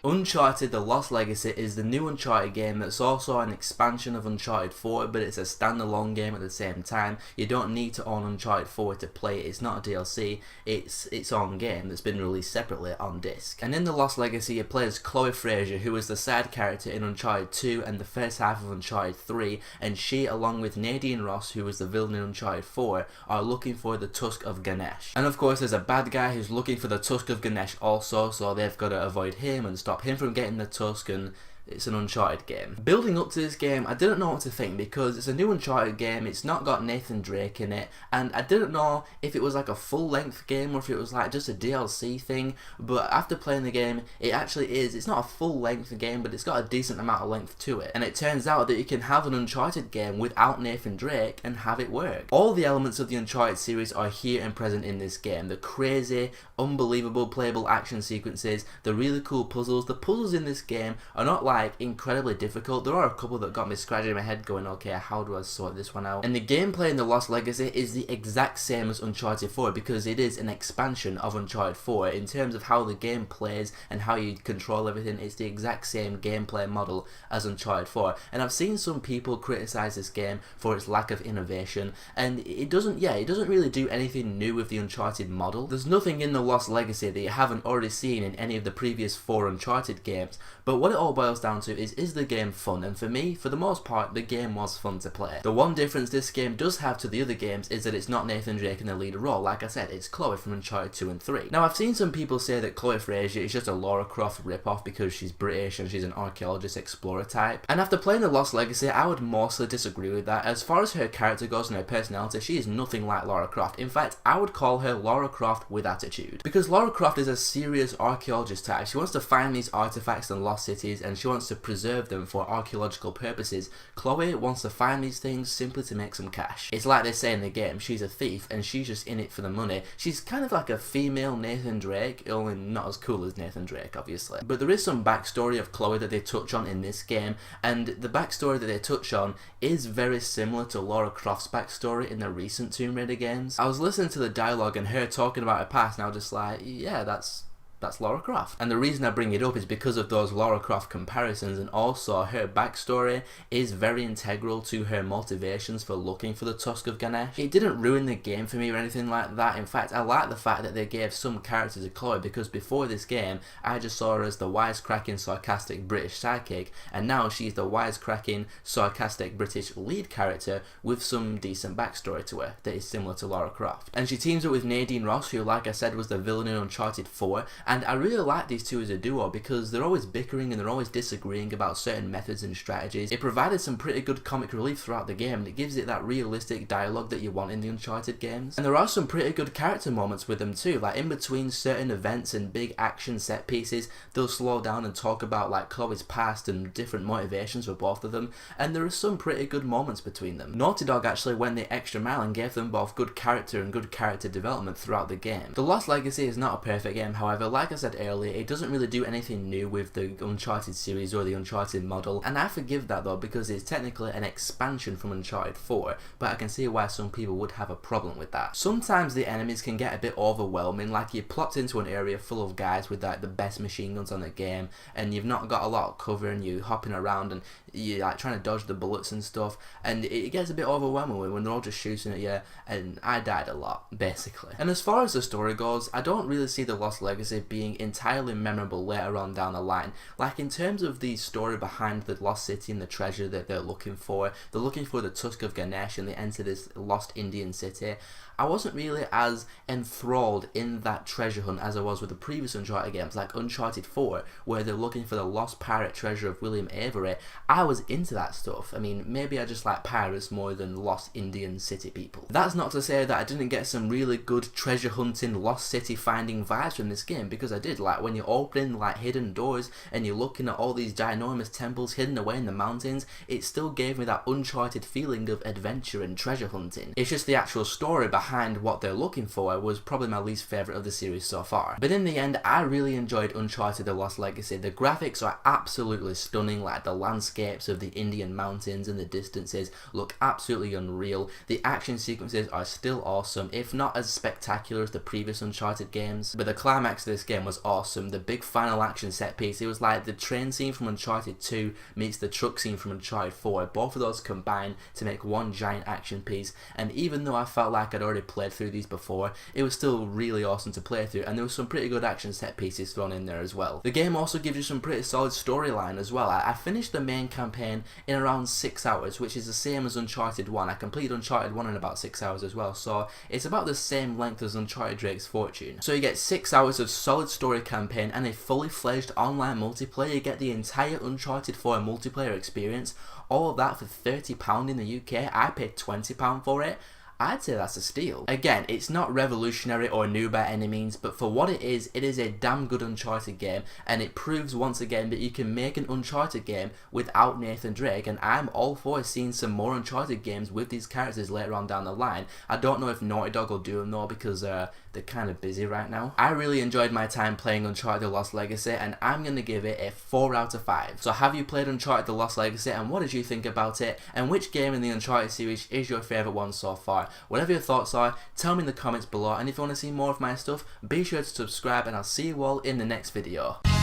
Uncharted: The Lost Legacy is the new Uncharted game that's also an expansion of Uncharted 4, but it's a standalone game at the same time. You don't need to own Uncharted 4 to play it. It's not a DLC, it's its own game that's been released separately on disc. And in The Lost Legacy, you play as Chloe Frazer, who is the side character in Uncharted 2 and the first half of Uncharted 3, and she, along with Nadine Ross, who was the villain in Uncharted 4, are looking for the Tusk of Ganesh. And of course, there's a bad guy who's looking for the Tusk of Ganesh also, so they've got to avoid him and stop him from getting the Tusk, and it's an Uncharted game. Building up to this game, I didn't know what to think because it's a new Uncharted game, it's not got Nathan Drake in it, and I didn't know if it was like a full-length game or if it was like just a DLC thing, but after playing the game, it actually is. It's not a full-length game, but it's got a decent amount of length to it, and it turns out that you can have an Uncharted game without Nathan Drake and have it work. All the elements of the Uncharted series are here and present in this game. The crazy, unbelievable playable action sequences, the really cool puzzles. The puzzles in this game are not like incredibly difficult. There are a couple that got me scratching my head going, okay, how do I sort this one out? And the gameplay in The Lost Legacy is the exact same as Uncharted 4 because it is an expansion of Uncharted 4. In terms of how the game plays and how you control everything, it's the exact same gameplay model as Uncharted 4. And I've seen some people criticize this game for its lack of innovation, and it doesn't really do anything new with the Uncharted model. There's nothing in The Lost Legacy that you haven't already seen in any of the previous 4 Uncharted games, but what it all boils down to is the game fun? And for me, for the most part, the game was fun to play. The one difference this game does have to the other games is that it's not Nathan Drake in the lead role. Like I said, it's Chloe from Uncharted 2 and 3. Now, I've seen some people say that Chloe Frazer is just a Lara Croft ripoff because she's British and she's an archaeologist explorer type. And after playing The Lost Legacy, I would mostly disagree with that. As far as her character goes and her personality, she is nothing like Lara Croft. In fact, I would call her Lara Croft with attitude. Because Lara Croft is a serious archaeologist type. She wants to find these artifacts in lost cities and she wants to preserve them for archaeological purposes. Chloe wants to find these things simply to make some cash. It's like they say in the game, she's a thief and she's just in it for the money. She's kind of like a female Nathan Drake, only not as cool as Nathan Drake, obviously. But there is some backstory of Chloe that they touch on in this game, and the backstory that they touch on is very similar to Lara Croft's backstory in the recent Tomb Raider games. I was listening to the dialogue and her talking about her past, and I was just like, yeah, that's Lara Croft. And the reason I bring it up is because of those Lara Croft comparisons, and also her backstory is very integral to her motivations for looking for the Tusk of Ganesh. It didn't ruin the game for me or anything like that. In fact, I like the fact that they gave some character to Chloe, because before this game, I just saw her as the wisecracking, sarcastic British sidekick, and now she's the wisecracking, sarcastic British lead character with some decent backstory to her that is similar to Lara Croft. And she teams up with Nadine Ross, who, like I said, was the villain in Uncharted 4, and I really like these two as a duo because they're always bickering and they're always disagreeing about certain methods and strategies. It provided some pretty good comic relief throughout the game, and it gives it that realistic dialogue that you want in the Uncharted games. And there are some pretty good character moments with them too, like in between certain events and big action set pieces, they'll slow down and talk about like Chloe's past and different motivations for both of them, and there are some pretty good moments between them. Naughty Dog actually went the extra mile and gave them both good character and good character development throughout the game. The Lost Legacy is not a perfect game, however, like I said earlier, it doesn't really do anything new with the Uncharted series or the Uncharted model, and I forgive that though because it's technically an expansion from Uncharted 4, but I can see why some people would have a problem with that. Sometimes the enemies can get a bit overwhelming, like you're plopped into an area full of guys with like the best machine guns on the game, and you've not got a lot of cover and you're hopping around and you're like trying to dodge the bullets and stuff, and it gets a bit overwhelming when they're all just shooting at you, and I died a lot, basically. And as far as the story goes, I don't really see The Lost Legacy being entirely memorable later on down the line. Like in terms of the story behind the lost city and the treasure that they're looking for the Tusk of Ganesh, and they enter this lost Indian city. I wasn't really as enthralled in that treasure hunt as I was with the previous Uncharted games, like Uncharted 4, where they're looking for the lost pirate treasure of William Avery. I was into that stuff. I mean, maybe I just like pirates more than lost Indian city people. That's not to say that I didn't get some really good treasure hunting, lost city finding vibes from this game, because I did. Like when you're opening like hidden doors and you're looking at all these ginormous temples hidden away in the mountains, it still gave me that Uncharted feeling of adventure and treasure hunting. It's just the actual story behind what they're looking for was probably my least favourite of the series so far. But in the end, I really enjoyed Uncharted: The Lost Legacy. The graphics are absolutely stunning, like the landscapes of the Indian mountains and the distances look absolutely unreal. The action sequences are still awesome, if not as spectacular as the previous Uncharted games. But the climax of this game was awesome. The big final action set piece, it was like the train scene from Uncharted 2 meets the truck scene from Uncharted 4. Both of those combined to make one giant action piece, and even though I felt like I'd already played through these before, it was still really awesome to play through, and there was some pretty good action set pieces thrown in there as well. The game also gives you some pretty solid storyline as well. I finished the main campaign in around 6 hours, which is the same as Uncharted 1. I completed Uncharted 1 in about 6 hours as well, so it's about the same length as Uncharted Drake's Fortune. So you get 6 hours of solid story campaign and a fully fledged online multiplayer. You get the entire Uncharted 4 multiplayer experience, all of that for £30 in the UK. I paid £20 for it. I'd say that's a steal. Again, it's not revolutionary or new by any means, but for what it is a damn good Uncharted game, and it proves once again that you can make an Uncharted game without Nathan Drake, and I'm all for seeing some more Uncharted games with these characters later on down the line. I don't know if Naughty Dog will do them though, because they're kind of busy right now. I really enjoyed my time playing Uncharted The Lost Legacy, and I'm going to give it a 4 out of 5. So have you played Uncharted The Lost Legacy, and what did you think about it, and which game in the Uncharted series is your favourite one so far? Whatever your thoughts are, tell me in the comments below, and if you want to see more of my stuff, be sure to subscribe, and I'll see you all in the next video.